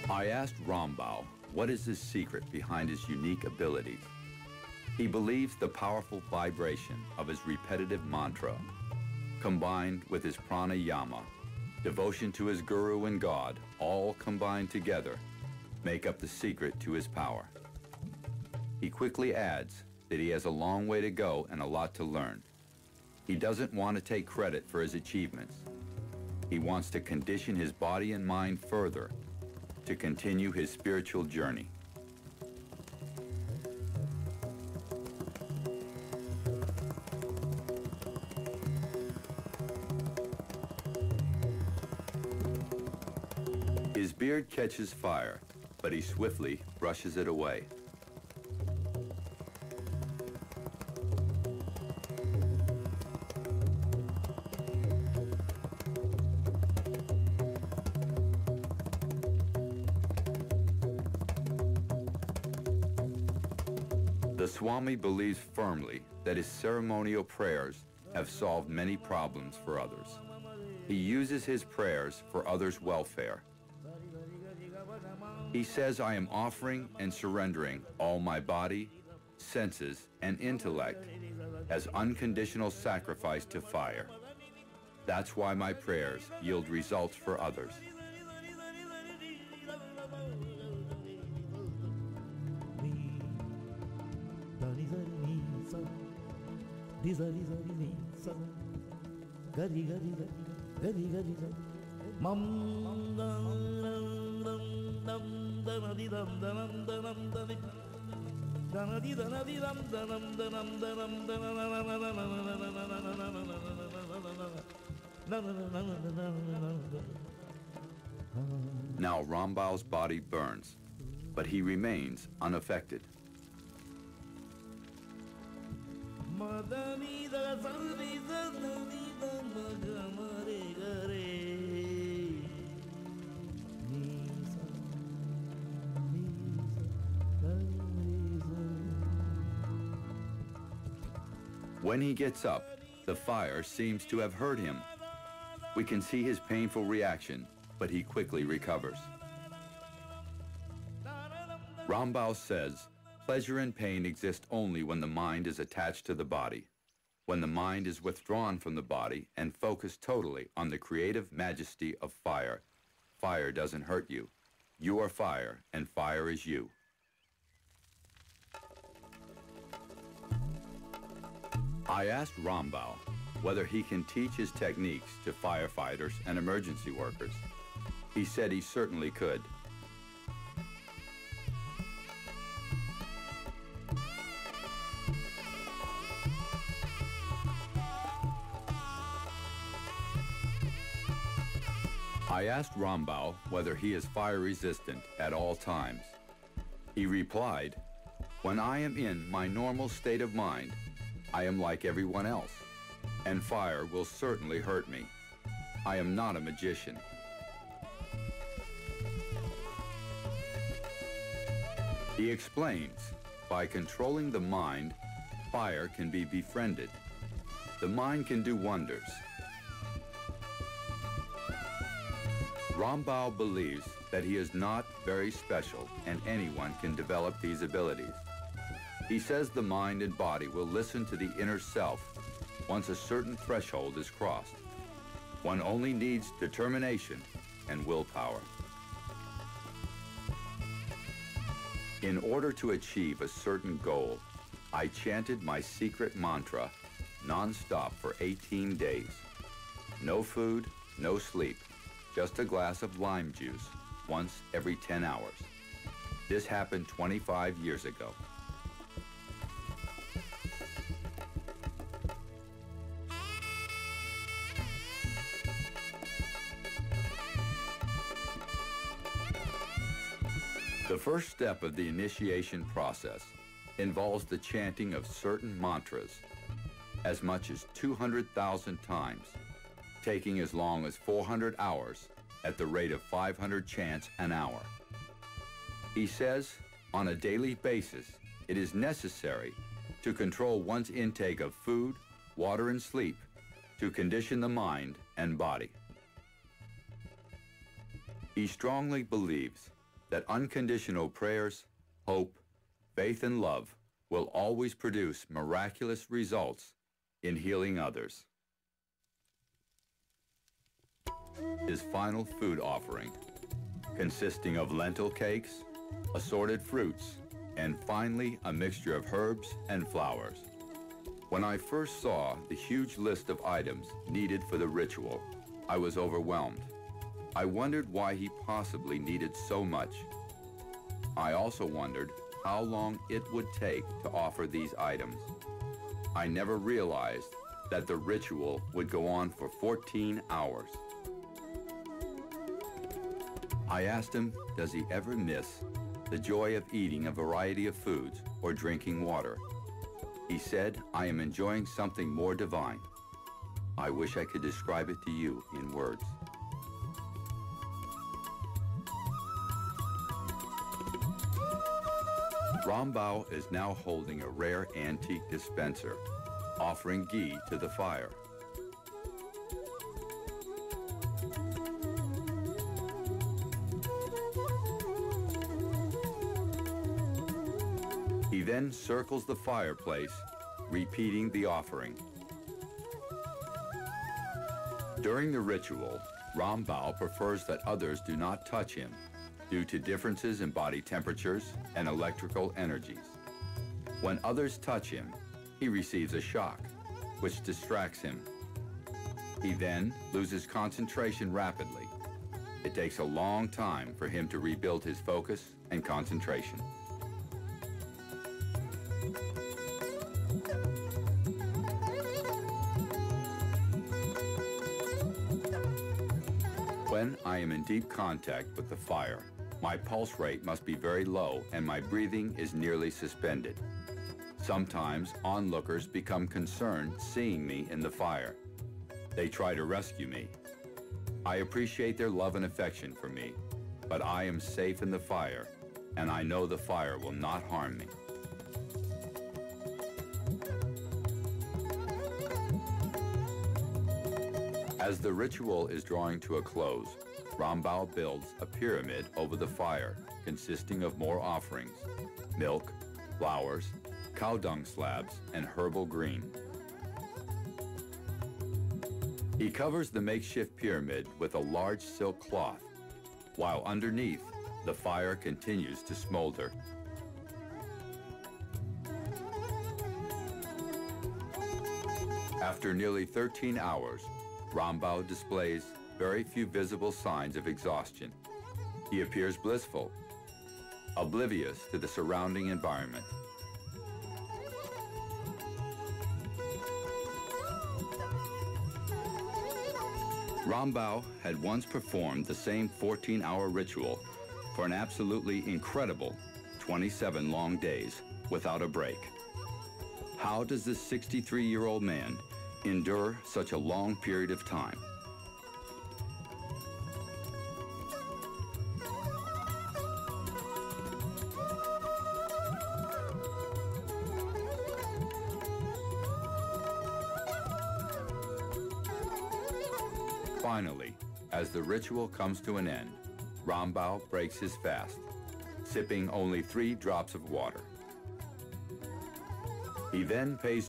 I asked Rambao what is his secret behind his unique abilities. He believes the powerful vibration of his repetitive mantra, combined with his pranayama, devotion to his guru and God, all combined together, make up the secret to his power. He quickly adds that he has a long way to go and a lot to learn. He doesn't want to take credit for his achievements. He wants to condition his body and mind further to continue his spiritual journey. His beard catches fire, but he swiftly brushes it away. The Swami believes firmly that his ceremonial prayers have solved many problems for others. He uses his prayers for others' welfare. He says, I am offering and surrendering all my body, senses, and intellect as unconditional sacrifice to fire. That's why my prayers yield results for others. Now Rambao's body burns, but he remains unaffected. When he gets up, the fire seems to have hurt him. We can see his painful reaction, but he quickly recovers. Rambao says, pleasure and pain exist only when the mind is attached to the body. When the mind is withdrawn from the body and focused totally on the creative majesty of fire, fire doesn't hurt you. You are fire, and fire is you. I asked Rambao whether he can teach his techniques to firefighters and emergency workers. He said he certainly could. I asked Rambao whether he is fire resistant at all times. He replied, when I am in my normal state of mind, I am like everyone else, and fire will certainly hurt me. I am not a magician. He explains, by controlling the mind, fire can be befriended. The mind can do wonders. Rambao believes that he is not very special and anyone can develop these abilities. He says the mind and body will listen to the inner self once a certain threshold is crossed. One only needs determination and willpower. In order to achieve a certain goal, I chanted my secret mantra non-stop for 18 days. No food, no sleep, just a glass of lime juice once every 10 hours. This happened 25 years ago. The first step of the initiation process involves the chanting of certain mantras, as much as 200,000 times, taking as long as 400 hours at the rate of 500 chants an hour. He says, on a daily basis, it is necessary to control one's intake of food, water, and sleep to condition the mind and body. He strongly believes that unconditional prayers, hope, faith, and love will always produce miraculous results in healing others. His final food offering, consisting of lentil cakes, assorted fruits, and finally a mixture of herbs and flowers. When I first saw the huge list of items needed for the ritual, I was overwhelmed. I wondered why he possibly needed so much. I also wondered how long it would take to offer these items. I never realized that the ritual would go on for 14 hours. I asked him, does he ever miss the joy of eating a variety of foods or drinking water? He said, I am enjoying something more divine. I wish I could describe it to you in words. Rambao is now holding a rare antique dispenser, offering ghee to the fire. He then circles the fireplace, repeating the offering. During the ritual, Rambao prefers that others do not touch him due to differences in body temperatures and electrical energies. When others touch him, he receives a shock, which distracts him. He then loses concentration rapidly. It takes a long time for him to rebuild his focus and concentration. When I am in deep contact with the fire, my pulse rate must be very low and my breathing is nearly suspended. Sometimes onlookers become concerned seeing me in the fire. They try to rescue me. I appreciate their love and affection for me, but I am safe in the fire, and I know the fire will not harm me. As the ritual is drawing to a close, Rambao builds a pyramid over the fire consisting of more offerings: milk, flowers, cow dung slabs, and herbal green. He covers the makeshift pyramid with a large silk cloth, while underneath, the fire continues to smolder. After nearly 13 hours, Rambao displays very few visible signs of exhaustion. He appears blissful, oblivious to the surrounding environment. Rambao had once performed the same 14-hour ritual for an absolutely incredible 27 long days without a break. How does this 63-year-old man endure such a long period of time? Finally, as the ritual comes to an end, Rambao breaks his fast, sipping only 3 drops of water. He then pays